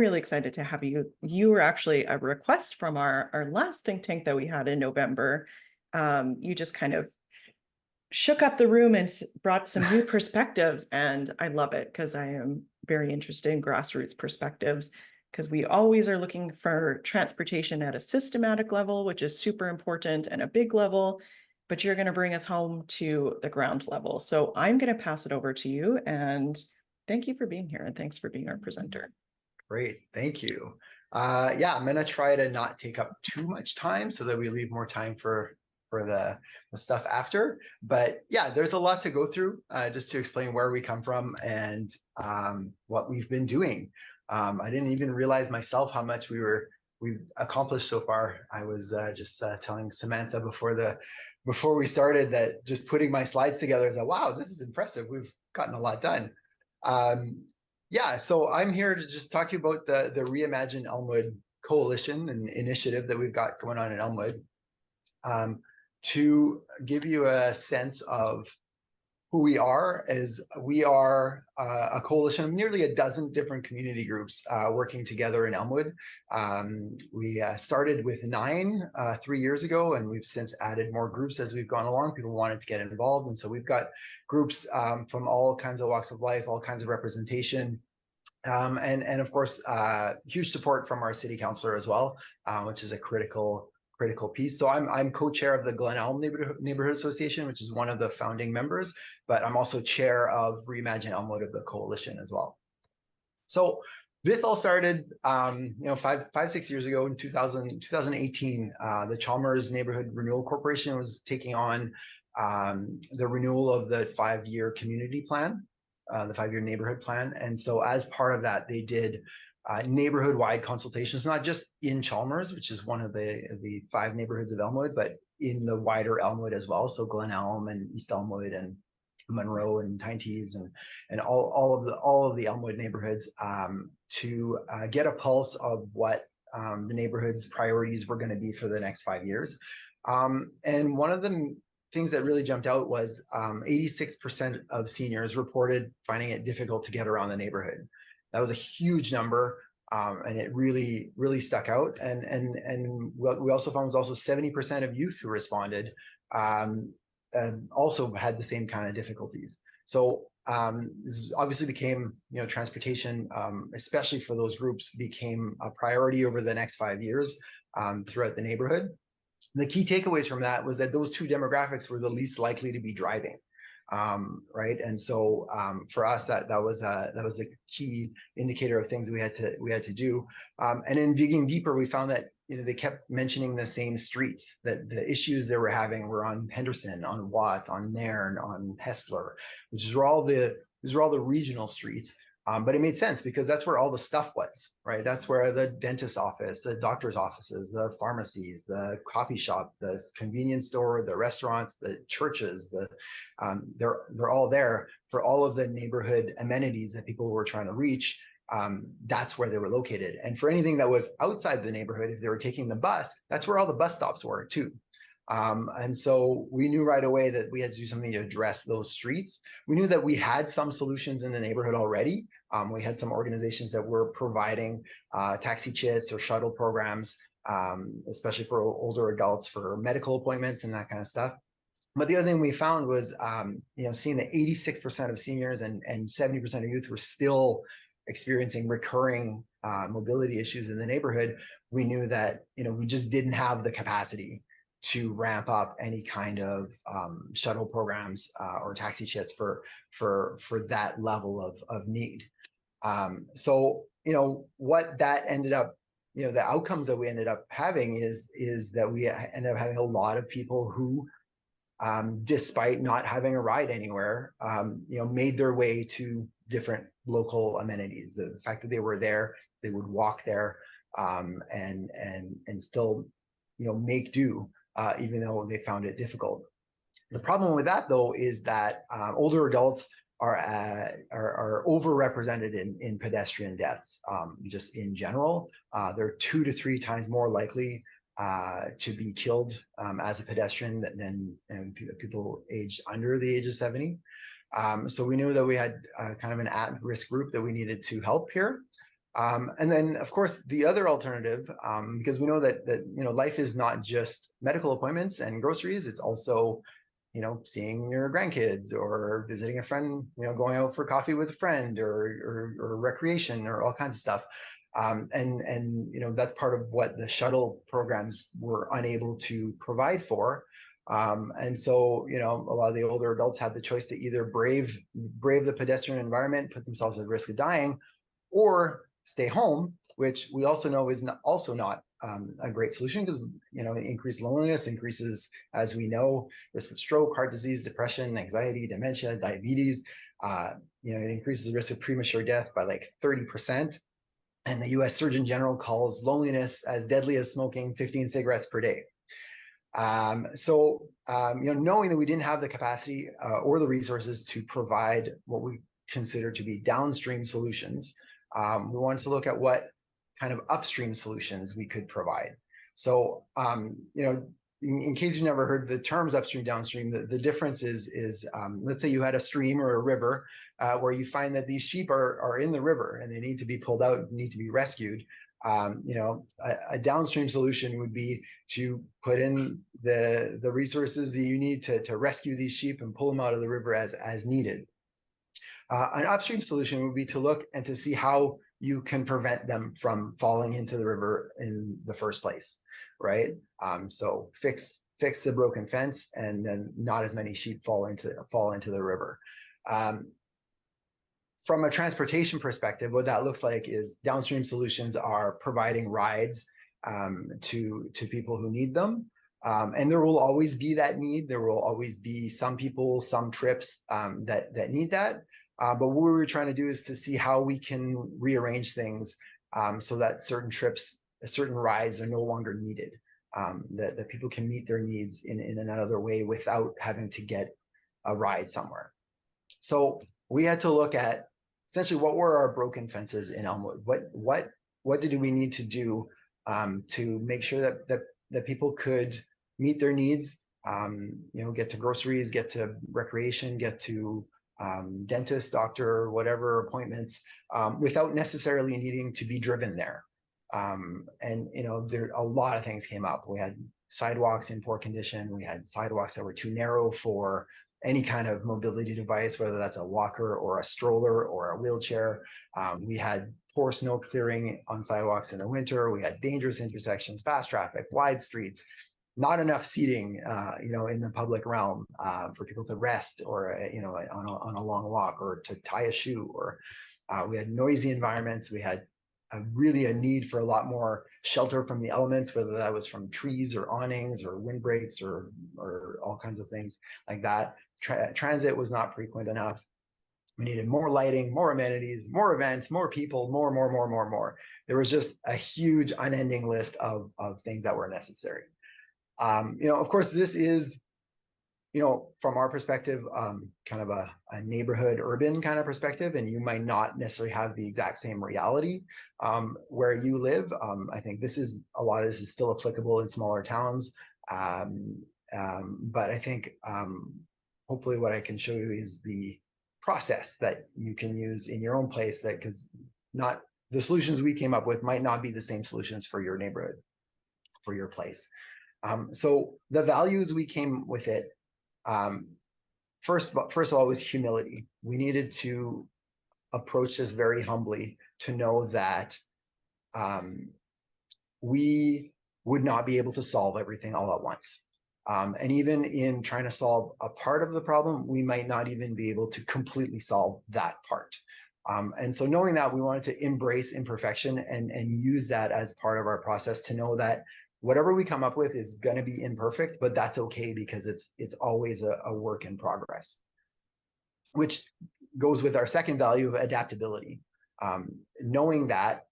really excited to have you. You were actually a request from our last think tank that we had in November. You just kind of shook up the room and brought some new perspectives, and I love it because I am very interested in grassroots perspectives, because we always are looking for transportation at a systematic level, which is super important, and a big level, but you're going to bring us home to the ground level. So I'm going to pass it over to you, and thank you for being here, and thanks for being our presenter. Great, thank you. Yeah, I'm gonna try to not take up too much time so that we leave more time for the stuff after. But yeah, there's a lot to go through just to explain where we come from and what we've been doing. I didn't even realize myself how much we've accomplished so far. I was just telling Samantha before we started that just putting my slides together is like, wow, this is impressive. We've gotten a lot done. Yeah, so I'm here to just talk to you about the Reimagine Elmwood coalition and initiative that we've got going on in Elmwood, to give you a sense of who we are. As we are a coalition of nearly a dozen different community groups working together in Elmwood. We started with 9 3 years ago, and we've since added more groups as we've gone along. People wanted to get involved, and so we've got groups from all kinds of walks of life, all kinds of representation. And of course, huge support from our city councilor as well, which is a critical piece. So I'm co-chair of the Glenelm Neighbourhood Association, which is one of the founding members, but I'm also chair of Reimagine Elmwood of the coalition as well. So this all started, 5-6 years ago in 2018. The Chalmers Neighborhood Renewal Corporation was taking on the renewal of the 5-year community plan. The 5-year neighborhood plan. And so as part of that, they did neighborhood-wide consultations, not just in Chalmers, which is one of the 5 neighborhoods of Elmwood, but in the wider Elmwood as well. So Glenelm and East Elmwood and Monroe and Tynetees and all of the Elmwood neighborhoods, to get a pulse of what the neighborhood's priorities were going to be for the next 5 years. And one of the things that really jumped out was 86% of seniors reported finding it difficult to get around the neighborhood. That was a huge number, and it really stuck out. And what we also found was also 70% of youth who responded also had the same kind of difficulties. So this obviously became, transportation, especially for those groups, became a priority over the next 5 years throughout the neighborhood. The key takeaways from that was that those 2 demographics were the least likely to be driving, right? And so for us, that was a key indicator of things we had to do. And in digging deeper, we found that they kept mentioning the same streets. That the issues they were having were on Henderson, on Watt, on Nairn, on Hespeler, which is where these are all the regional streets. But it made sense because that's where all the stuff was, right? That's where the dentist's office, the doctor's offices, the pharmacies, the coffee shop, the convenience store, the restaurants, the churches, they're all there for all of the neighborhood amenities that people were trying to reach. That's where they were located. And for anything that was outside the neighborhood, if they were taking the bus, that's where all the bus stops were too. And so we knew right away that we had to do something to address those streets. We knew that we had some solutions in the neighborhood already. We had some organizations that were providing taxi chits or shuttle programs, especially for older adults for medical appointments and that kind of stuff. But the other thing we found was, seeing that 86% of seniors and 70% of youth were still experiencing recurring mobility issues in the neighborhood. We knew that, we just didn't have the capacity to ramp up any kind of shuttle programs or taxi chits for that level of need. So what that ended up, the outcomes that we ended up having is that we ended up having a lot of people who, despite not having a ride anywhere, made their way to different local amenities. The fact that they were there, they would walk there, and still, make do. Even though they found it difficult. The problem with that, though, is that older adults are overrepresented in pedestrian deaths. Just in general, they're 2 to 3 times more likely to be killed as a pedestrian than people aged under the age of 70. So we knew that we had kind of an at-risk group that we needed to help here. And then, of course, the other alternative, because we know that life is not just medical appointments and groceries; it's also seeing your grandkids or visiting a friend, going out for coffee with a friend or recreation or all kinds of stuff. And that's part of what the shuttle programs were unable to provide for. And so, a lot of the older adults had the choice to either brave the pedestrian environment, put themselves at risk of dying, or stay home, which we also know is also not a great solution, because increased loneliness increases, as we know, risk of stroke, heart disease, depression, anxiety, dementia, diabetes. It increases the risk of premature death by like 30%. And the U.S. Surgeon General calls loneliness as deadly as smoking 15 cigarettes per day. Knowing that we didn't have the capacity or the resources to provide what we consider to be downstream solutions, we wanted to look at what kind of upstream solutions we could provide. So, in case you've never heard the terms upstream, downstream, the difference is let's say you had a stream or a river where you find that these sheep are in the river and they need to be pulled out, need to be rescued. A downstream solution would be to put in the resources that you need to rescue these sheep and pull them out of the river as needed. An upstream solution would be to look and to see how you can prevent them from falling into the river in the first place, right? So fix the broken fence, and then not as many sheep fall into the river. From a transportation perspective, what that looks like is downstream solutions are providing rides to people who need them. And there will always be that need. There will always be some people, some trips that need that. But what we were trying to do is to see how we can rearrange things so that certain trips, certain rides are no longer needed, that people can meet their needs in another way without having to get a ride somewhere. So we had to look at essentially what were our broken fences in Elmwood. What did we need to do to make sure that people could meet their needs, get to groceries, get to recreation, get to dentist, doctor, whatever appointments, without necessarily needing to be driven there. There a lot of things came up. We had sidewalks in poor condition. We had sidewalks that were too narrow for any kind of mobility device, whether that's a walker or a stroller or a wheelchair. We had poor snow clearing on sidewalks in the winter. We had dangerous intersections, fast traffic, wide streets, not enough seating, in the public realm for people to rest or, on a long walk or to tie a shoe. Or we had noisy environments. We had really a need for a lot more shelter from the elements, whether that was from trees or awnings or windbreaks or all kinds of things like that. Transit was not frequent enough. We needed more lighting, more amenities, more events, more people, more. There was just a huge unending list of things that were necessary. Of course, this is, from our perspective, kind of a neighborhood urban kind of perspective, and you might not necessarily have the exact same reality where you live. I think a lot of this is still applicable in smaller towns. But I think hopefully what I can show you is the process that you can use in your own place, because not the solutions we came up with might not be the same solutions for your neighborhood, for your place. So the values we came with it, first of all, was humility. We needed to approach this very humbly, to know that we would not be able to solve everything all at once. And even in trying to solve a part of the problem, we might not even be able to completely solve that part. And so knowing that, we wanted to embrace imperfection and use that as part of our process, to know that whatever we come up with is going to be imperfect, but that's okay, because it's always a work in progress, which goes with our second value of adaptability. Knowing that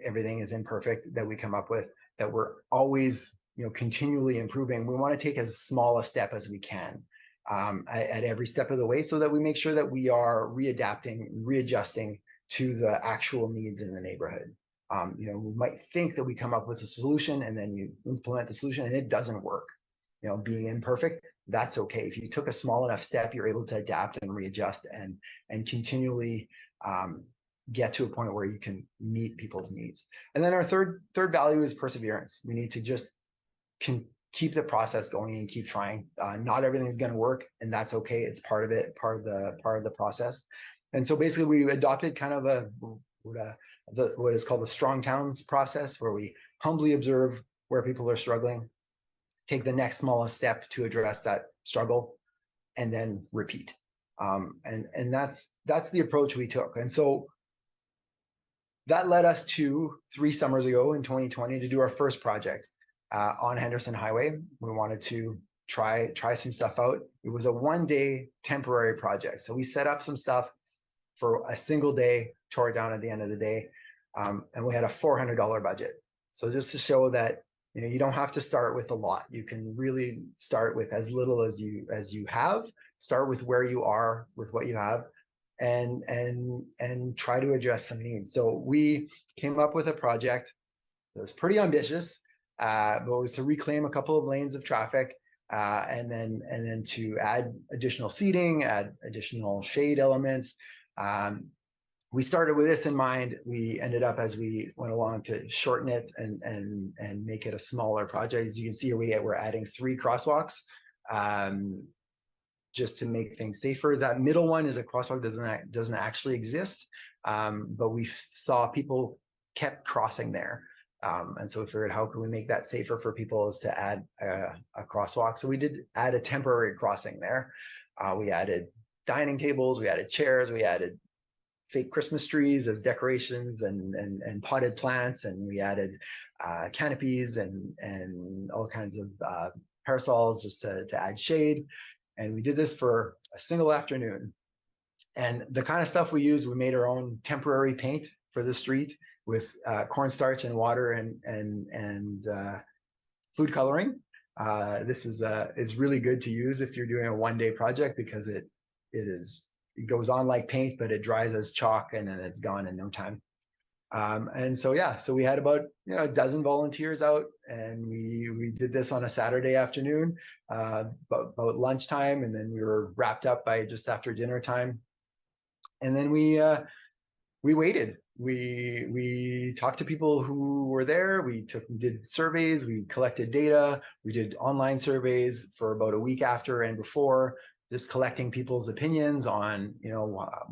everything is imperfect that we come up with, that we're always continually improving, we want to take as small a step as we can at every step of the way, so that we make sure that we are readjusting to the actual needs in the neighborhood. We might think that we come up with a solution, and then you implement the solution and it doesn't work. Being imperfect, that's okay. If you took a small enough step, you're able to adapt and readjust and continually get to a point where you can meet people's needs. And then our third value is perseverance. We need to just keep the process going and keep trying. Not everything's going to work, and that's okay. It's part of it, part of the process. And so basically, we adopted kind of what is called the strong towns process, where we humbly observe where people are struggling, take the next smallest step to address that struggle, and then repeat. And that's the approach we took. And so that led us to 3 summers ago in 2020 to do our first project on Henderson Highway. We wanted to try some stuff out. It was a 1-day temporary project. So we set up some stuff for a single day, tore it down at the end of the day, and we had a $400 budget. So just to show that you don't have to start with a lot. You can really start with as little as you have. Start with where you are with what you have, and try to address some needs. So we came up with a project that was pretty ambitious, but it was to reclaim a couple of lanes of traffic, and then to add additional seating, add additional shade elements. We started with this in mind. We ended up, as we went along, to shorten it and make it a smaller project. As you can see here, we're adding 3 crosswalks, just to make things safer. That middle one is a crosswalk that doesn't actually exist, but we saw people kept crossing there. And so we figured, how can we make that safer for people, is to add a crosswalk. So we did add a temporary crossing there. We added dining tables, we added chairs, we added fake Christmas trees as decorations, and potted plants, and we added canopies and all kinds of parasols just to add shade. And we did this for a single afternoon. And the kind of stuff we used, we made our own temporary paint for the street with cornstarch and water and food coloring. This is really good to use if you're doing a 1-day project, because it goes on like paint, but it dries as chalk, and then it's gone in no time. And so so we had about a dozen volunteers out, and we did this on a Saturday afternoon, about lunchtime, and then we were wrapped up by just after dinner time. And then we waited. We talked to people who were there. We did surveys. We collected data. We did online surveys for about a week after and before, just collecting people's opinions on,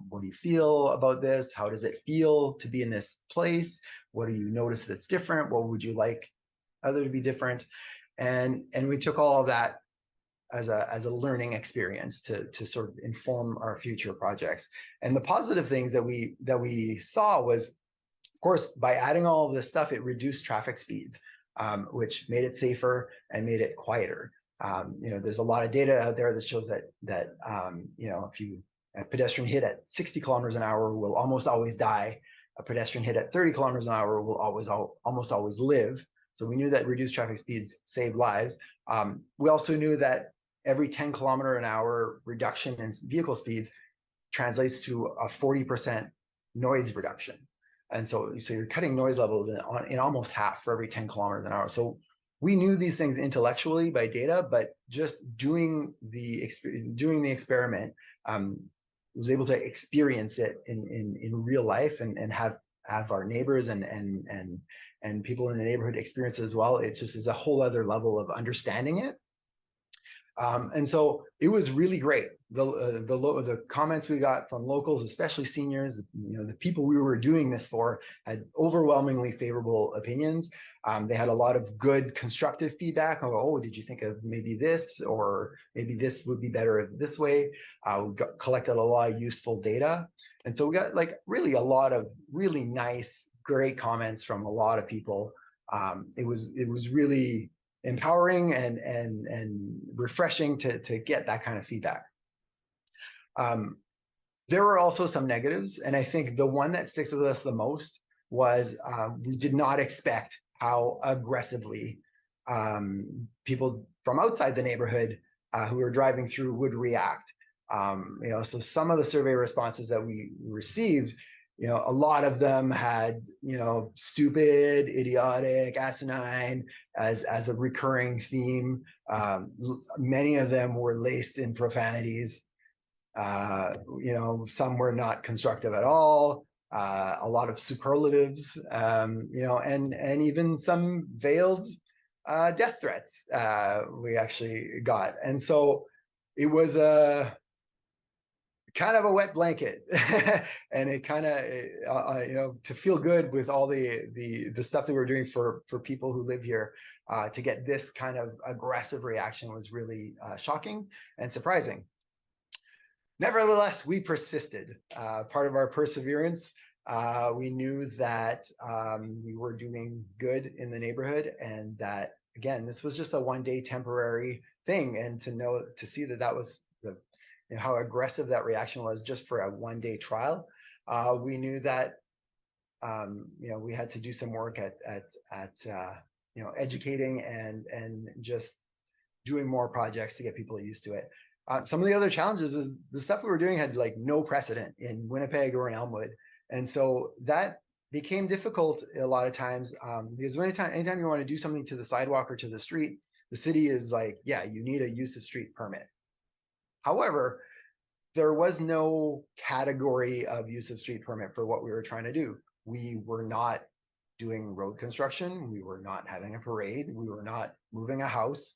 what do you feel about this? How does it feel to be in this place? What do you notice that's different? What would you like other to be different? And we took all of that as a learning experience to sort of inform our future projects. And the positive things that we saw was, of course, by adding all of this stuff, it reduced traffic speeds, which made it safer and made it quieter. There's a lot of data out there that shows that if a pedestrian hit at 60 kilometers an hour will almost always die. A pedestrian hit at 30 kilometers an hour will almost always live. So we knew that reduced traffic speeds save lives. We also knew that every 10 kilometer an hour reduction in vehicle speeds translates to a 40% noise reduction. And so you're cutting noise levels in almost half for every 10 kilometers an hour. So we knew these things intellectually by data, but just doing the experiment, was able to experience it in real life and have our neighbors and people in the neighborhood experience it as well. It just is a whole other level of understanding it. And so it was really great. The comments we got from locals, especially seniors, the people we were doing this for, had overwhelmingly favorable opinions. They had a lot of good constructive feedback. Oh, did you think of maybe this, or maybe this would be better this way? We collected a lot of useful data. And so we got really a lot of really nice, great comments from a lot of people. It was really empowering and refreshing to get that kind of feedback. There were also some negatives, and I think the one that sticks with us the most was we did not expect how aggressively people from outside the neighborhood who were driving through would react. So some of the survey responses that we received, a lot of them had, stupid, idiotic, asinine as a recurring theme. Many of them were laced in profanities. Some were not constructive at all. a lot of superlatives, you know, and even some veiled death threats we actually got. And so it was a kind of a wet blanket, and it kind of you know, to feel good with all the stuff that we're doing for people who live here, to get this kind of aggressive reaction was really shocking and surprising. Nevertheless, we persisted. Part of our perseverance, we knew that we were doing good in the neighborhood, and that, again, this was just a one-day temporary thing. And to see that that was the, you know, how aggressive that reaction was just for a one-day trial, we knew that you know, we had to do some work at you know, educating and just doing more projects to get people used to it. Some of the other challenges is the stuff we were doing had like no precedent in Winnipeg or in Elmwood. And so that became difficult a lot of times, because anytime you want to do something to the sidewalk or to the street, the city is like, yeah, you need a use of street permit. However, there was no category of use of street permit for what we were trying to do. We were not doing road construction. We were not having a parade. We were not moving a house.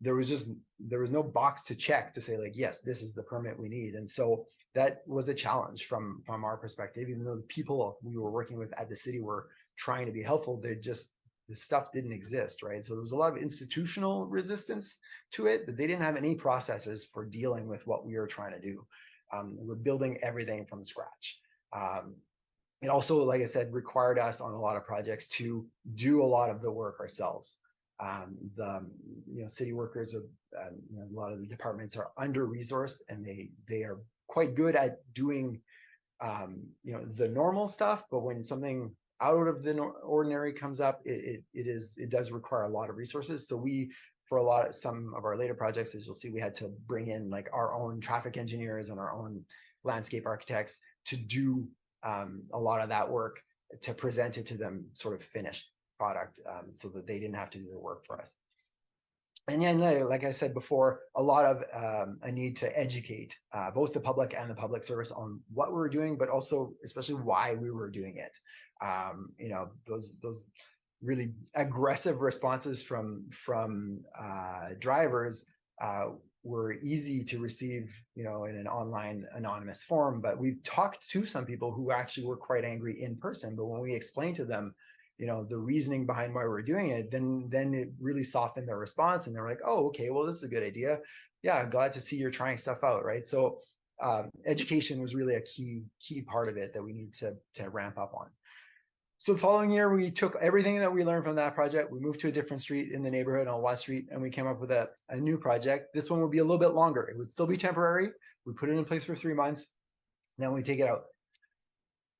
There was no box to check to say like, yes, this is the permit we need. And so that was a challenge from our perspective, even though the people we were working with at the city were trying to be helpful, the stuff didn't exist, right? So there was a lot of institutional resistance to it, that they didn't have any processes for dealing with what we were trying to do. We're building everything from scratch. It also, like I said, required us on a lot of projects to do a lot of the work ourselves. The city workers of a lot of the departments are under-resourced, and they are quite good at doing the normal stuff, but when something out of the ordinary comes up, it does require a lot of resources. So for some of our later projects, as you'll see, we had to bring in like our own traffic engineers and our own landscape architects to do a lot of that work, to present it to them sort of finished product, so that they didn't have to do the work for us. And then, like I said before, a lot of a need to educate both the public and the public service on what we were doing, but also especially why we were doing it. Those really aggressive responses from drivers were easy to receive, in an online anonymous form. But we've talked to some people who actually were quite angry in person. But when we explained to them, the reasoning behind why we're doing it, then it really softened their response, and they're like, oh, okay, well, this is a good idea. Yeah, I'm glad to see you're trying stuff out, right? So education was really a key part of it that we need to ramp up on. So the following year, we took everything that we learned from that project, we moved to a different street in the neighborhood on Watt Street, and we came up with a new project. This one would be a little bit longer. It would still be temporary. We put it in place for 3 months, then we take it out.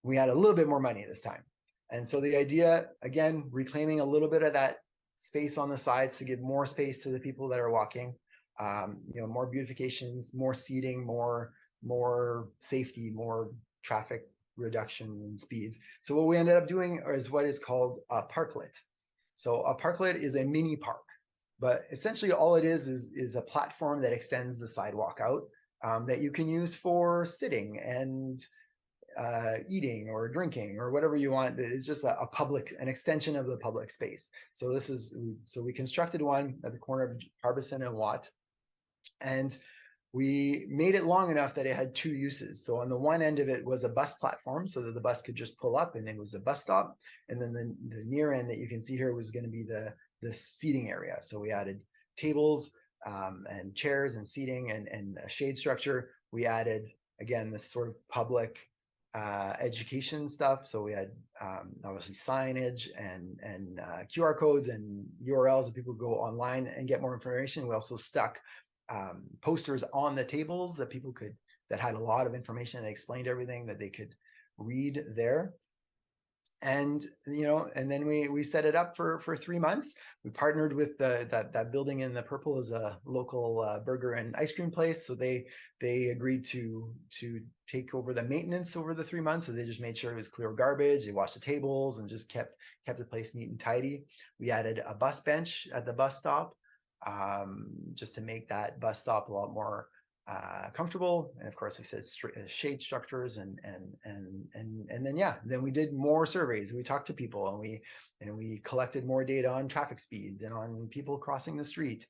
We had a little bit more money this time. And so the idea, again, reclaiming a little bit of that space on the sides to give more space to the people that are walking, more beautifications, more seating, more safety, more traffic reduction in speeds. So what we ended up doing is what is called a parklet. So a parklet is a mini park, but essentially all it is a platform that extends the sidewalk out, that you can use for sitting and eating or drinking or whatever you want. It's just an extension of the public space. So we constructed one at the corner of Harbison and Watt, and we made it long enough that it had 2 uses. So on the one end of it was a bus platform, so that the bus could just pull up and it was a bus stop. And then the near end that you can see here was going to be the seating area. So we added tables and chairs and seating and a shade structure. We added, again, this sort of public education stuff. So we had obviously signage and QR codes and URLs that people go online and get more information. We also stuck posters on the tables that had a lot of information that explained everything that they could read there. And and then we set it up for 3 months. We partnered with that building in the purple is a local burger and ice cream place. So they agreed to take over the maintenance over the 3 months. So they just made sure it was clear of garbage. They washed the tables and just kept the place neat and tidy. We added a bus bench at the bus stop, just to make that bus stop a lot more comfortable. And of course, we said shade structures, and then yeah, then we did more surveys. We talked to people, and we collected more data on traffic speeds and on people crossing the street.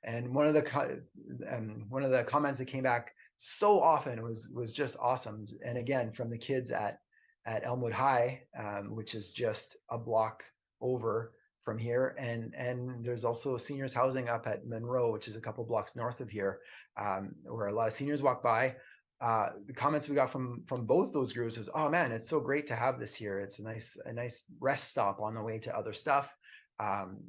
And one of the comments that came back so often was just awesome. And again, from the kids at Elmwood High, which is just a block over from here, and there's also seniors housing up at Monroe, which is a couple blocks north of here, where a lot of seniors walk by. The comments we got from both those groups was, "Oh man, it's so great to have this here. It's a nice rest stop on the way to other stuff."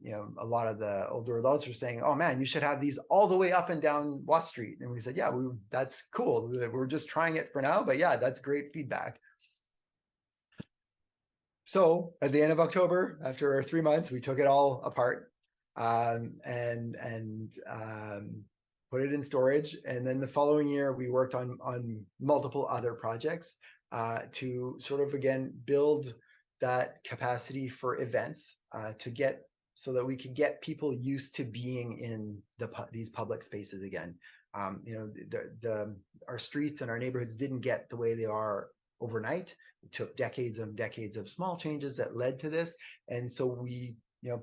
You know, a lot of the older adults were saying, "Oh man, you should have these all the way up and down Watt Street." And we said, "Yeah, that's cool. We're just trying it for now, but yeah, that's great feedback." So at the end of October, after 3 months, we took it all apart, and put it in storage. And then the following year, we worked on multiple other projects to sort of, again, build that capacity for events, so that we could get people used to being in these public spaces again. You know, our streets and our neighborhoods didn't get the way they are overnight. It took decades and decades of small changes that led to this. And so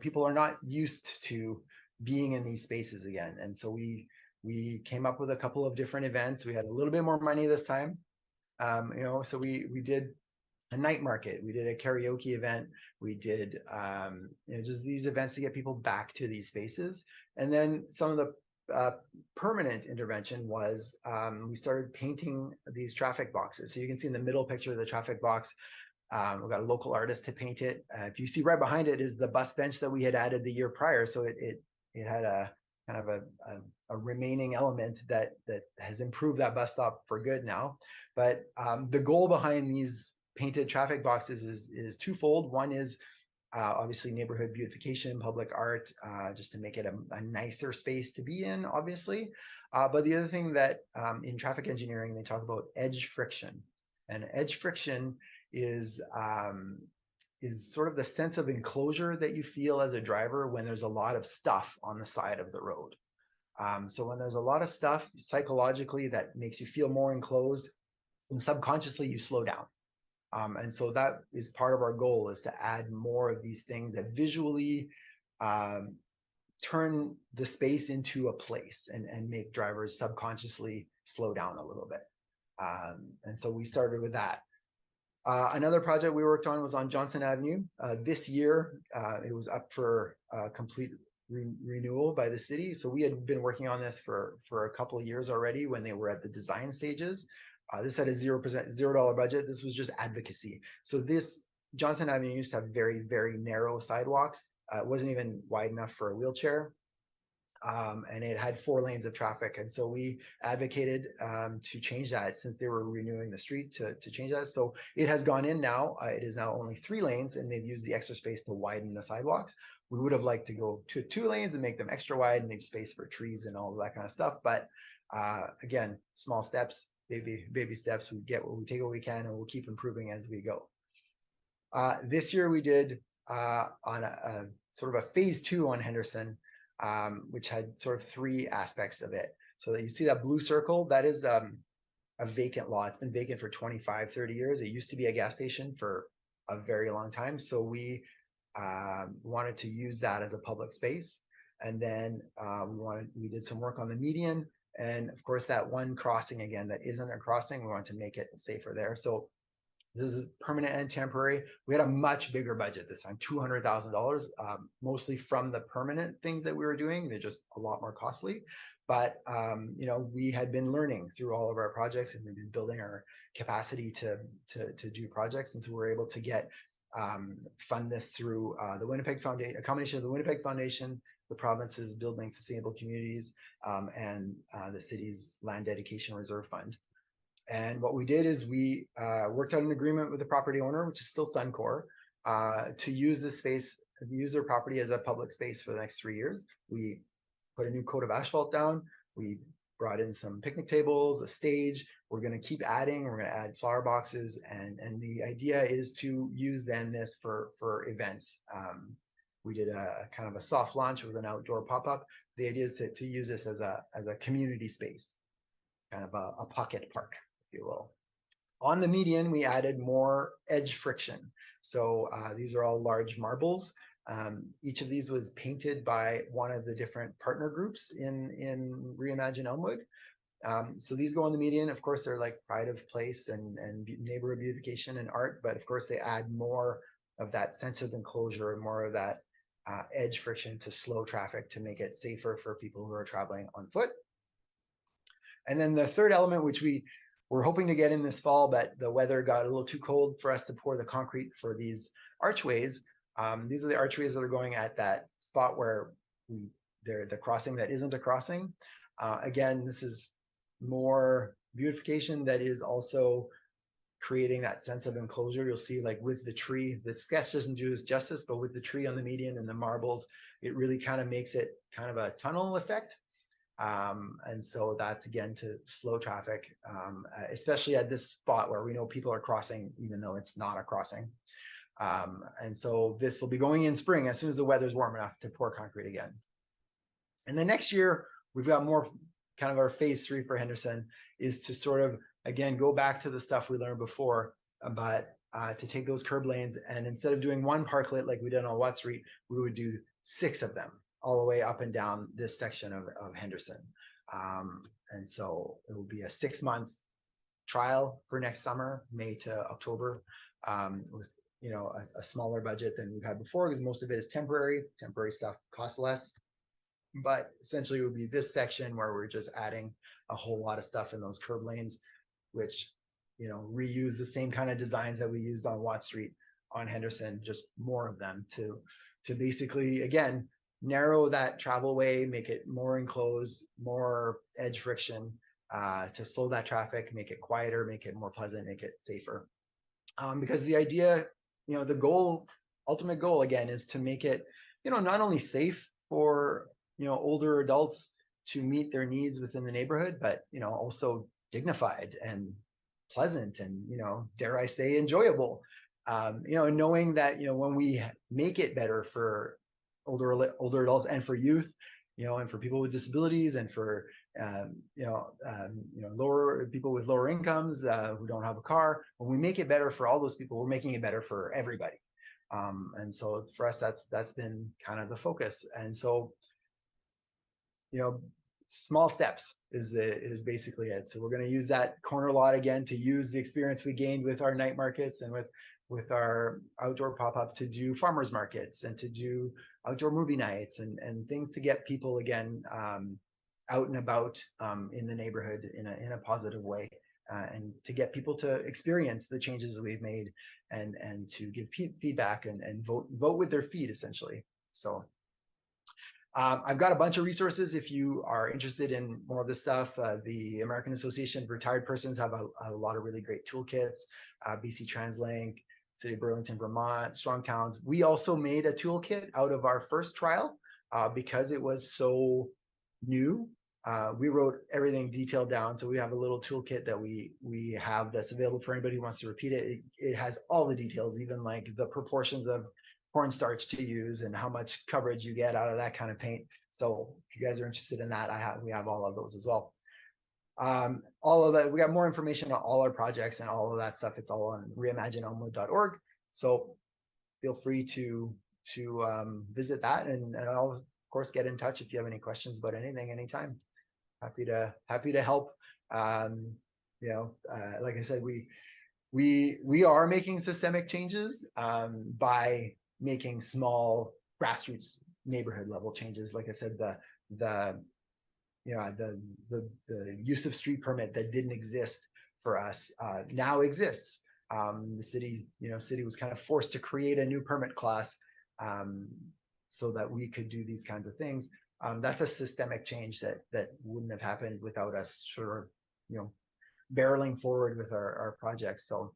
people are not used to being in these spaces again. And so we came up with a couple of different events. We had a little bit more money this time. So we did a night market. We did a karaoke event. We did just these events to get people back to these spaces. And then some of the permanent intervention was we started painting these traffic boxes. So you can see in the middle picture of the traffic box, we've got a local artist to paint it. If you see right behind it is the bus bench that we had added the year prior. So it had a kind of a remaining element that has improved that bus stop for good now. But the goal behind these painted traffic boxes is twofold. One is obviously neighborhood beautification, public art, just to make it a nicer space to be in, obviously. But the other thing that in traffic engineering, they talk about edge friction. And edge friction is sort of the sense of enclosure that you feel as a driver when there's a lot of stuff on the side of the road. So when there's a lot of stuff psychologically that makes you feel more enclosed, and subconsciously you slow down. And so that is part of our goal, is to add more of these things that visually turn the space into a place and make drivers subconsciously slow down a little bit. And so we started with that. Another project we worked on was on Johnson Avenue. This year, it was up for complete renewal by the city. So we had been working on this for a couple of years already when they were at the design stages. This had a $0 budget. This was just advocacy. So this Johnson Avenue used to have very, very narrow sidewalks. It wasn't even wide enough for a wheelchair. And it had 4 lanes of traffic. And so we advocated to change that, since they were renewing the street, to change that. So it has gone in now. It is now only 3 lanes, and they've used the extra space to widen the sidewalks. We would have liked to go to 2 lanes and make them extra wide and leave space for trees and all of that kind of stuff. But again, small steps, baby steps. We take what we can, and we'll keep improving as we go. This year we did on a sort of a phase 2 on Henderson, which had sort of 3 aspects of it. So that you see that blue circle, that is a vacant lot. It's been vacant for 25, 30 years. It used to be a gas station for a very long time. So we wanted to use that as a public space. And then we did some work on the median. And of course, that one crossing again, that isn't a crossing, we wanted to make it safer there. So this is permanent and temporary. We had a much bigger budget this time, $200,000, mostly from the permanent things that we were doing. They're just a lot more costly. But we had been learning through all of our projects, and we've been building our capacity to do projects. And so we're able to fund this through the Winnipeg Foundation, a combination of the Winnipeg Foundation, the province's Building Sustainable Communities, and the city's Land Dedication Reserve Fund. And what we did is we worked out an agreement with the property owner, which is still Suncor, to use this space, use their property as a public space for the next 3 years. We put a new coat of asphalt down. We brought in some picnic tables, a stage. We're going to keep adding. We're going to add flower boxes, and the idea is to use then this for events. We did a kind of a soft launch with an outdoor pop-up. The idea is to use this as a community space. kind of a pocket park, if you will. On the median, we added more edge friction. So these are all large marbles. Each of these was painted by one of the different partner groups in Reimagine Elmwood. So these go on the median. Of course, they're like pride of place and neighborhood beautification and art, but of course they add more of that sense of enclosure and more of that edge friction to slow traffic to make it safer for people who are traveling on foot. And then the third element, which we were hoping to get in this fall, but the weather got a little too cold for us to pour the concrete for these archways. These are the archways that are going at that spot where they're the crossing that isn't a crossing. Again, this is more beautification that is also creating that sense of enclosure. You'll see, like with the tree, the sketch doesn't do this justice, but with the tree on the median and the marbles, it really kind of makes it kind of a tunnel effect. And so that's again to slow traffic, especially at this spot where we know people are crossing, even though it's not a crossing. And so this will be going in spring as soon as the weather's warm enough to pour concrete again. And then next year, we've got more kind of our phase 3 for Henderson is to sort of, again, go back to the stuff we learned before, but to take those curb lanes and instead of doing one parklet like we did on Watt Street, we would do 6 of them all the way up and down this section of Henderson. And so it will be a 6-month trial for next summer, May to October, with a smaller budget than we've had before because most of it is temporary. Temporary stuff costs less. But essentially it would be this section where we're just adding a whole lot of stuff in those curb lanes, which, reuse the same kind of designs that we used on Watt Street on Henderson, just more of them to basically, again, narrow that travel way, make it more enclosed, more edge friction, to slow that traffic, make it quieter, make it more pleasant, make it safer. Because the idea, the ultimate goal again is to make it, not only safe for older adults to meet their needs within the neighborhood, but also dignified and pleasant and dare I say enjoyable. Knowing that when we make it better for older adults and for youth, and for people with disabilities and for lower people with lower incomes who don't have a car, when we make it better for all those people, we're making it better for everybody. And so for us, that's been kind of the focus. And so small steps is basically it. So we're going to use that corner lot again to use the experience we gained with our night markets and with our outdoor pop-up to do farmers markets and to do outdoor movie nights and things to get people again out and about in the neighborhood in a positive way, and to get people to experience the changes that we've made and to give feedback and vote with their feet essentially. So I've got a bunch of resources if you are interested in more of this stuff. The American Association of Retired Persons have a lot of really great toolkits. BC TransLink, City of Burlington, Vermont, Strong Towns. We also made a toolkit out of our first trial because it was so new. We wrote everything detailed down. So we have a little toolkit that we have that's available for anybody who wants to repeat it. It has all the details, even like the proportions of cornstarch to use and how much coverage you get out of that kind of paint. So if you guys are interested in that, we have all of those as well. All of that, we got more information on all our projects and all of that stuff. It's all on reimagineelmwood.org. So feel free to visit that, and I'll of course get in touch if you have any questions about anything anytime. Happy to help. Like I said, we are making systemic changes by making small grassroots neighborhood level changes. Like I said, the use of street permit that didn't exist for us now exists. The city was kind of forced to create a new permit class so that we could do these kinds of things. That's a systemic change that wouldn't have happened without us sort of, barreling forward with our projects. So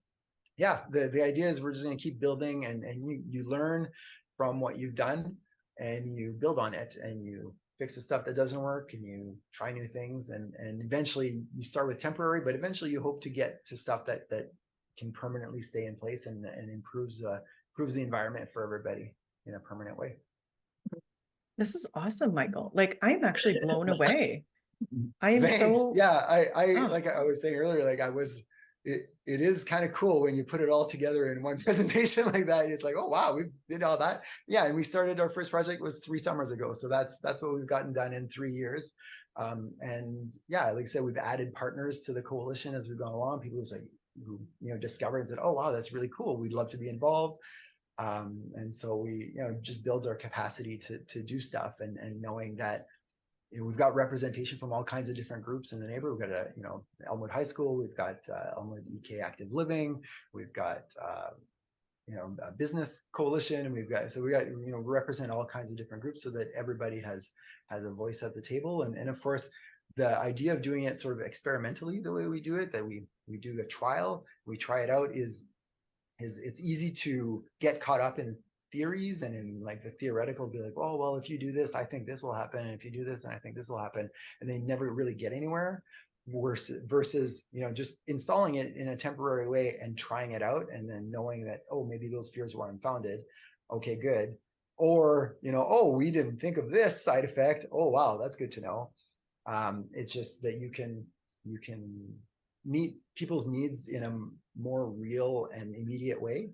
yeah, the idea is we're just going to keep building and you learn from what you've done and you build on it and you fix the stuff that doesn't work and you try new things and eventually you start with temporary, but eventually you hope to get to stuff that can permanently stay in place and improves the environment for everybody in a permanent way. This is awesome, Michael. Like, I'm actually blown away. I am Thanks. so, Yeah, oh, like I was saying earlier, like it is kind of cool when you put it all together in one presentation like that. It's like, oh wow, we did all that. Yeah, and we started our first project was 3 summers ago, so that's what we've gotten done in 3 years. And yeah, like I said, we've added partners to the coalition as we've gone along. People who discovered and said, oh wow, that's really cool. We'd love to be involved. And so we just builds our capacity to do stuff, and knowing that we've got representation from all kinds of different groups in the neighborhood. We've got Elmwood High School, we've got Elmwood EK Active Living, we've got a business coalition, and we represent all kinds of different groups so that everybody has a voice at the table. And of course, the idea of doing it sort of experimentally the way we do it, that we do a trial, we try it out, is it's easy to get caught up in theories and in like the theoretical, be like, oh well, if you do this, I think this will happen, and if you do this, then I think this will happen, and they never really get anywhere. Versus just installing it in a temporary way and trying it out, and then knowing that, oh, maybe those fears were unfounded. Okay, good. Or oh, we didn't think of this side effect. Oh wow, that's good to know. It's just that you can meet people's needs in a more real and immediate way.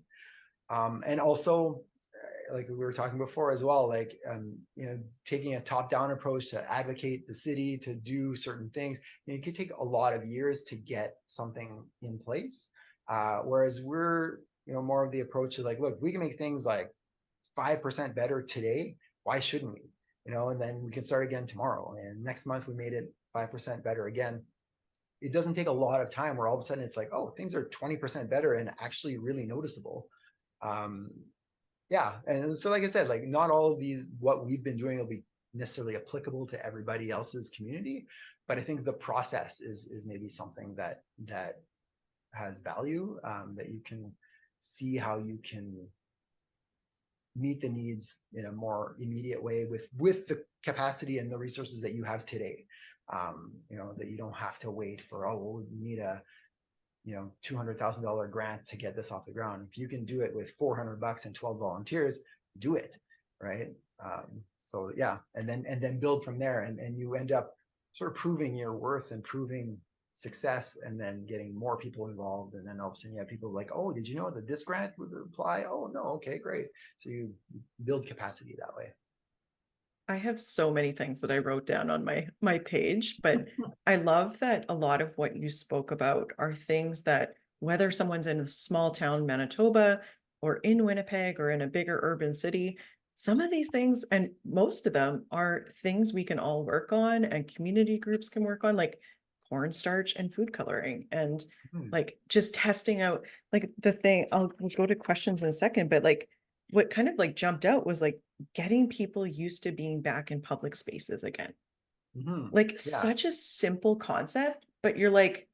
And also, like we were talking before as well, like taking a top-down approach to advocate the city to do certain things, it could take a lot of years to get something in place. Whereas we're more of the approach of like, look, we can make things like 5% better today. Why shouldn't we? And then we can start again tomorrow. And next month we made it 5% better again. It doesn't take a lot of time where all of a sudden it's like, oh, things are 20% better and actually really noticeable. Yeah, and so like I said, like not all of these, what we've been doing will be necessarily applicable to everybody else's community, but I think the process is maybe something that has value, that you can see how you can meet the needs in a more immediate way with the capacity and the resources that you have today. That you don't have to wait for, oh, we need a $200,000 grant to get this off the ground. If you can do it with $400 and 12 volunteers, do it, right? So yeah, and then build from there, and you end up sort of proving your worth and proving success, and then getting more people involved, and then all of a sudden you have people like, oh, did you know that this grant would apply? Oh no, okay, great. So you build capacity that way. I have so many things that I wrote down on my page, but I love that a lot of what you spoke about are things that, whether someone's in a small town, Manitoba, or in Winnipeg, or in a bigger urban city, some of these things, and most of them, are things we can all work on and community groups can work on, like cornstarch and food coloring, and like just testing out, like the thing, we'll go to questions in a second, but like what kind of like jumped out was like getting people used to being back in public spaces again. Like Yeah, such a simple concept, but you're like,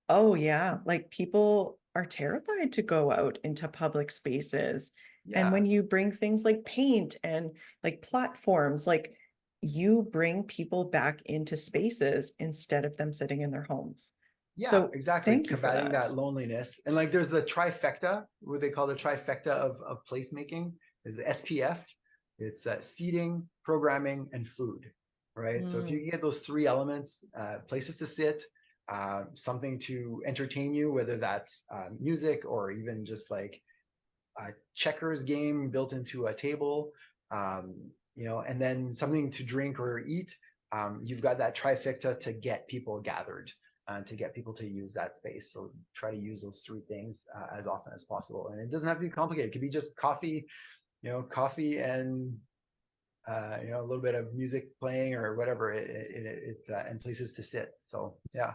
oh yeah, like people are terrified to go out into public spaces. And yeah. when you bring things like paint and like platforms, like you bring people back into spaces instead of them sitting in their homes. Yeah, So exactly. thank you for Combating that. that loneliness. And like there's the trifecta, what they call the trifecta of placemaking, is the SPF. It's seating, programming, and food, right? So if you Mm. get those three elements, places to sit, something to entertain you, whether that's music or even just like a checkers game built into a table, and then something to drink or eat, you've got that trifecta to get people gathered, to get people to use that space. So try to use those three things as often as possible. And it doesn't have to be complicated. It could be just coffee, coffee and a little bit of music playing or whatever, and places to sit. So yeah.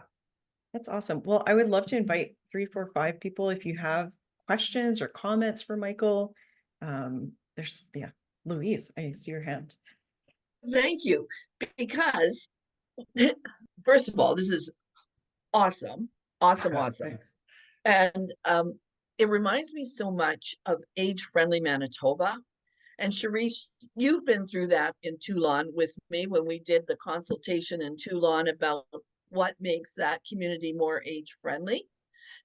That's awesome. Well, I would love to invite 3, 4, 5 people if you have questions or comments for Michael. Yeah, Louise, I see your hand. Thank you. Because first of all, this is awesome. Awesome. Thanks. And it reminds me so much of age-friendly Manitoba. And Sharice, you've been through that in Toulon with me when we did the consultation in Toulon about what makes that community more age-friendly,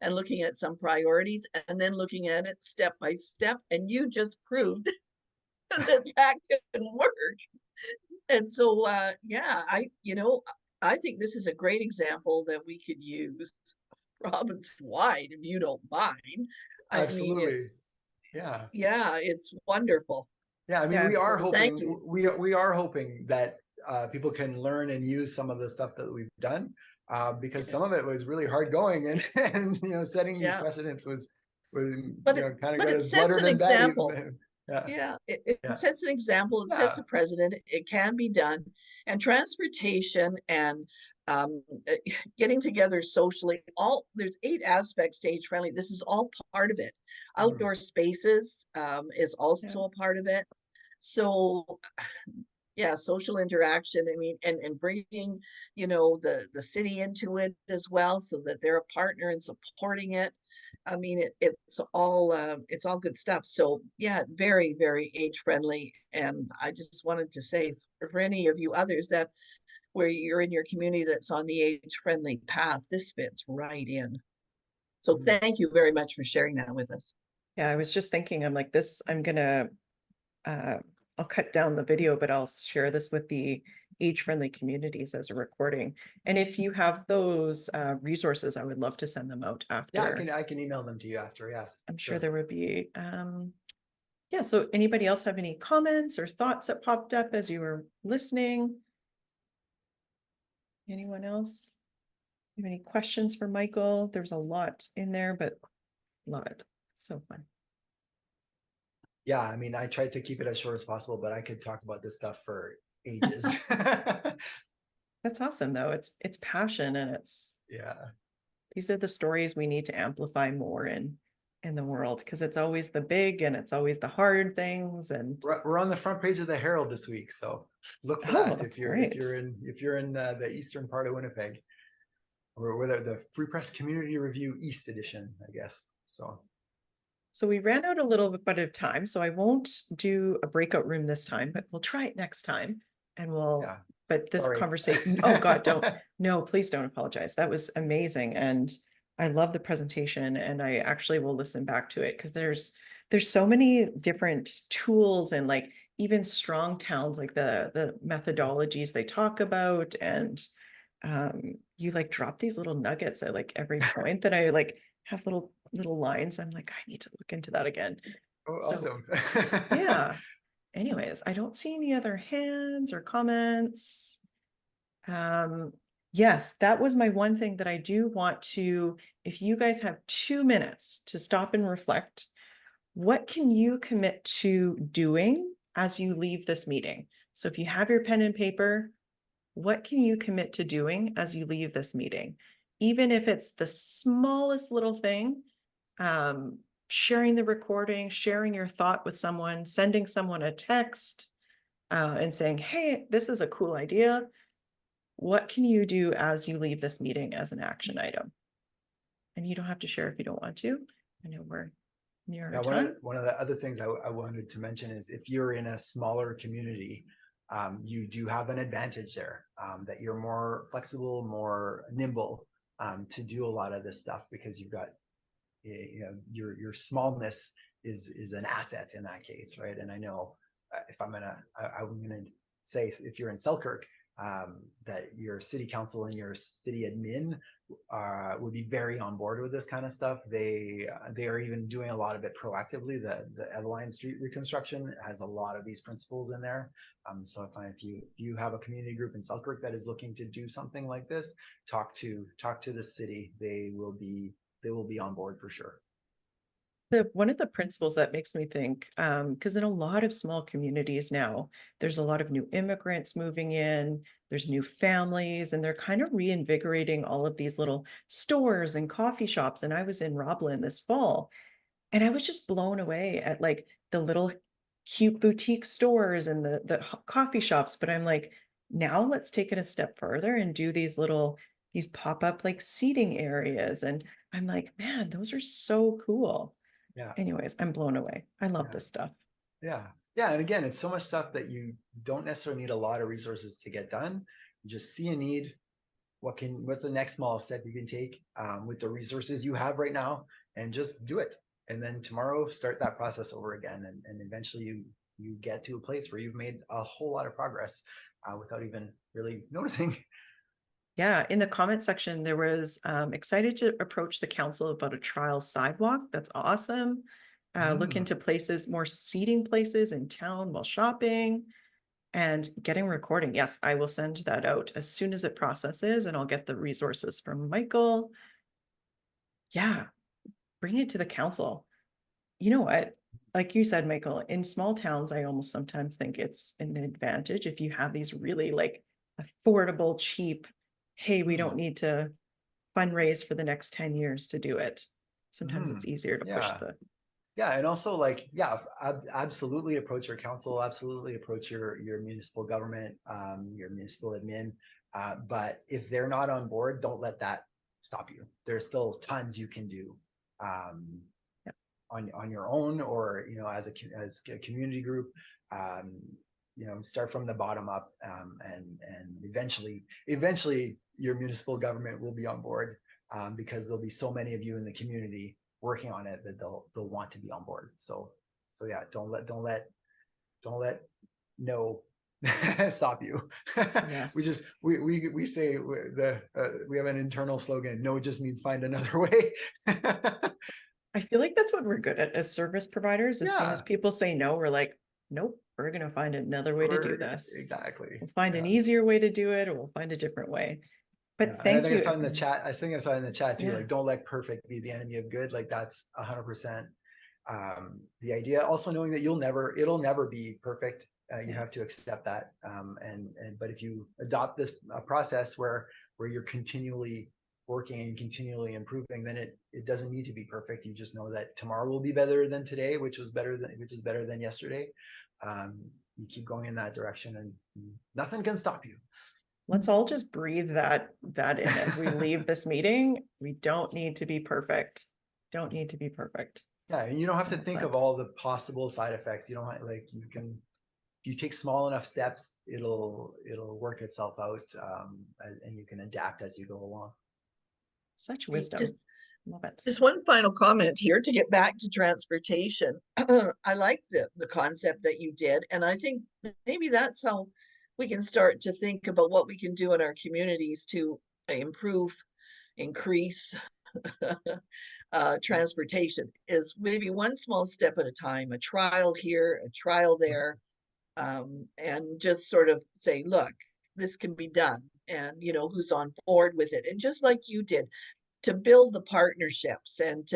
and looking at some priorities and then looking at it step by step. And you just proved that can work. And so, yeah, I think this is a great example that we could use province-wide, if you don't mind. I mean, Absolutely. Yeah. yeah, it's wonderful. Yeah, I mean, Yeah, So thank you. we are hoping that people can learn and use some of the stuff that we've done, because Yeah, some of it was really hard going, and and setting these yeah. precedents was But it kind of but got it us sets bluttered an and batty. example. Yeah, Yeah, it yeah, sets an example, it sets yeah. a precedent, it can be done. And transportation and uh, getting together socially, all there's 8 aspects to age friendly. This is all part of it. Mm. Outdoor spaces is yeah. also a part of it. So yeah, social interaction. I mean, and bringing, the city into it as well, so that they're a partner in supporting it. I mean, it's all good stuff. So yeah, very, very age friendly. And I just wanted to say, for any of you others that where you're in your community that's on the age friendly path, this fits right in. So Mm. thank you very much for sharing that with us. Yeah, I was just thinking, I'm like, this, I'm gonna, uh, I'll cut down the video, but I'll share this with the age-friendly communities as a recording. And if you have those resources, I would love to send them out Yeah, after. I can email them to you after. Yeah, I'm sure sure there thing. would be, yeah, so anybody else have any comments or thoughts that popped up as you were listening? Anyone else? You have any questions for Michael? There's a lot in there, but love it. It's so fun. Yeah, I mean, I tried to keep it as short as possible, but I could talk about this stuff for ages. That's awesome though. It's passion, and Yeah. these are the stories we need to amplify more in the world, because it's always the big and it's always the hard things. And We're on the front page of the Herald this week, so look for oh, that that's if great. you're in the eastern part of Winnipeg. Or the Free Press Community Review East Edition, I guess. So we ran out a little bit of time, so I won't do a breakout room this time, but we'll try it next time. And Yeah, but this sorry. conversation, oh God, no, please don't apologize. That was amazing. And I love the presentation, and I actually will listen back to it, because there's so many different tools, and like even strong towns, like the methodologies they talk about. And you like drop these little nuggets at like every point that I like have little lines. I'm like, I need to look into that again. Oh, So awesome. yeah. Anyways, I don't see any other hands or comments. Yes, that was my one thing that I do want to, if you guys have 2 minutes to stop and reflect, what can you commit to doing as you leave this meeting? So if you have your pen and paper, what can you commit to doing as you leave this meeting? Even if it's the smallest little thing, sharing the recording, sharing your thought with someone, sending someone a text, and saying, hey, this is a cool idea. What can you do as you leave this meeting as an action item? And you don't have to share if you don't want to. I know we're near our Yeah, time. one of the other things I wanted to mention is if you're in a smaller community, you do have an advantage there, that you're more flexible, more nimble, to do a lot of this stuff, because you've got your smallness is an asset in that case, right? And I know, if I'm gonna say, if you're in Selkirk, that your city council and your city admin would be very on board with this kind of stuff. They are even doing a lot of it proactively. The Eveline Street reconstruction has a lot of these principles in there. So if you have a community group in Selkirk that is looking to do something like this, talk to the city. They will be on board for sure. One of the principles that makes me think, because in a lot of small communities now, there's a lot of new immigrants moving in, there's new families, and they're kind of reinvigorating all of these little stores and coffee shops. And I was in Roblin this fall, and I was just blown away at like the little cute boutique stores and the coffee shops. But I'm like, now let's take it a step further and do these pop-up like seating areas. And I'm like, man, those are so cool. Yeah. Anyways, I'm blown away. I love Yeah. this stuff. Yeah. Yeah. And again, it's so much stuff that you don't necessarily need a lot of resources to get done. You just see a need. What's the next small step you can take, with the resources you have right now, and just do it. And then tomorrow start that process over again. And eventually you get to a place where you've made a whole lot of progress, without even really noticing. Yeah, in the comment section, there was excited to approach the council about a trial sidewalk. That's awesome. Look into places, more seating places in town while shopping and getting recording. Yes, I will send that out as soon as it processes, and I'll get the resources from Michael. Yeah, bring it to the council. You know what? Like you said, Michael, in small towns, I almost sometimes think it's an advantage if you have these really like affordable, cheap, hey, we don't need to fundraise for the next 10 years to do it. Sometimes it's easier to push Yeah. the, Yeah, and also like, yeah, absolutely approach your council, absolutely approach your municipal government, your municipal admin. But if they're not on board, don't let that stop you. There's still tons you can do yeah. on your own, or as a community group. Start from the bottom up, and eventually your municipal government will be on board, because there'll be so many of you in the community working on it that they'll want to be on board. So yeah, don't let no stop you. Yes. We say we have an internal slogan: no just means find another way. I feel like that's what we're good at as service providers. As soon as Yeah, people say no, we're like, nope, we're going to find another way to do this. exactly. We'll find an Yeah. easier way to do it, or we'll find a different way. Yeah, But and I thank think I you. saw in the chat. I think I saw in the chat too. Yeah. Like, don't let perfect be the enemy of good. Like, that's 100% the idea. Also knowing that it'll never be perfect. You Yeah. have to accept that. But if you adopt this process where you're continually working and continually improving, then it doesn't need to be perfect. You just know that tomorrow will be better than today, which is better than yesterday. You keep going in that direction, and nothing can stop you. Let's all just breathe that in as we leave this meeting. We don't need to be perfect. Don't need to be perfect. Yeah, and you don't have to Love think that. of all the possible side effects. You don't like you can if you take small enough steps, it'll work itself out, and you can adapt as you go along. Such Hey, wisdom. Love it. Just one final comment here to get back to transportation. I like the concept that you did, and I think maybe that's how we can start to think about what we can do in our communities to improve, increase transportation, is maybe one small step at a time, a trial here, a trial there, and just sort of say, look, this can be done, and who's on board with it. And just like you did, to build the partnerships, and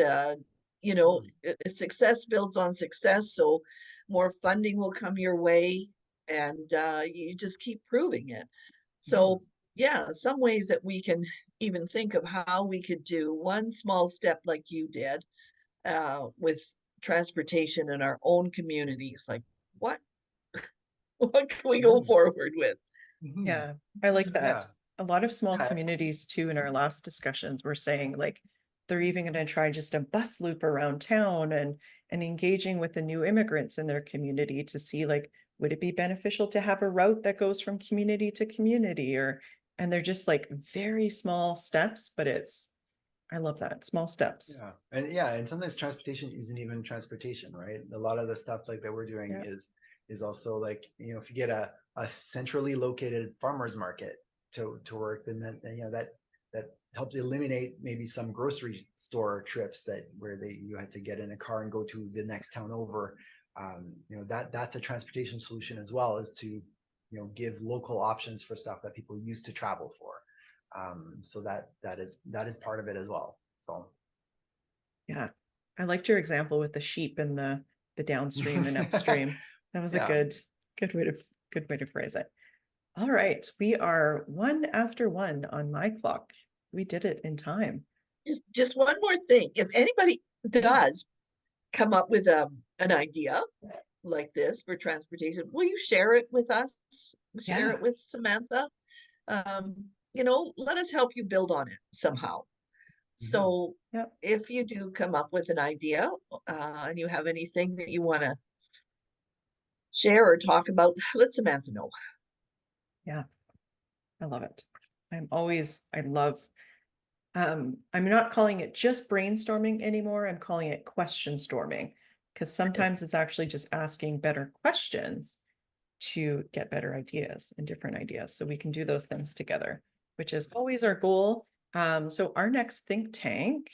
success builds on success, so more funding will come your way, and you just keep proving it. So yeah, some ways that we can even think of how we could do one small step like you did with transportation in our own communities. Like, what can we go forward with? Yeah, I like Yeah. that. A lot of small Yeah. communities too, in our last discussions, were saying like they're even going to try just a bus loop around town, and engaging with the new immigrants in their community to see like, would it be beneficial to have a route that goes from community to community, and they're just like very small steps, but I love that, small steps. And sometimes transportation isn't even transportation, right? A lot of the stuff like that we're doing Yeah. is also like, if you get a centrally located farmers market to work, then that helps eliminate maybe some grocery store trips where you had to get in a car and go to the next town over. That's a transportation solution as well, is to give local options for stuff that people used to travel for. So that is part of it as well. So Yeah, I liked your example with the sheep and the downstream and upstream. That was a yeah. good way to phrase it. All right, we are 1 after 1 on my clock. We did it in time. Just one more thing. If anybody does come up with an idea like this for transportation, will you share it with us? Share Yeah. it with Samantha. Let us help you build on it somehow. So Yep. if you do come up with an idea, and you have anything that you want to share or talk about, let Samantha know. Yeah, I love it. I love, I'm not calling it just brainstorming anymore. I'm calling it question storming, because sometimes it's actually just asking better questions to get better ideas and different ideas. So we can do those things together. which is always our goal. So our next think tank,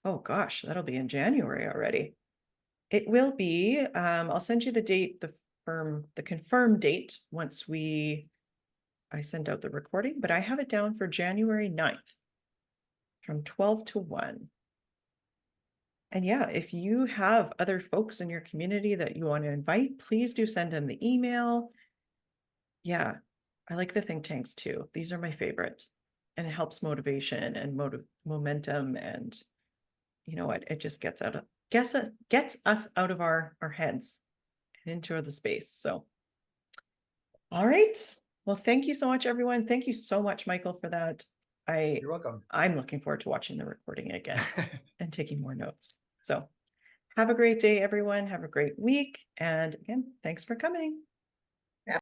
oh gosh, that'll be in January already. It will be, I'll send you the date, the confirmed date once I send out the recording, but I have it down for January 9th from 12 to 1. And yeah, if you have other folks in your community that you want to invite, please do send them the email. Yeah, I like the think tanks too. These are my favorite. And it helps motivation and momentum, and you know what? It just gets us out of our heads and into the space. So all right. Well, thank you so much, everyone. Thank you so much, Michael, for that. You're welcome. I'm looking forward to watching the recording again and taking more notes. So have a great day, everyone. Have a great week. And again, thanks for coming.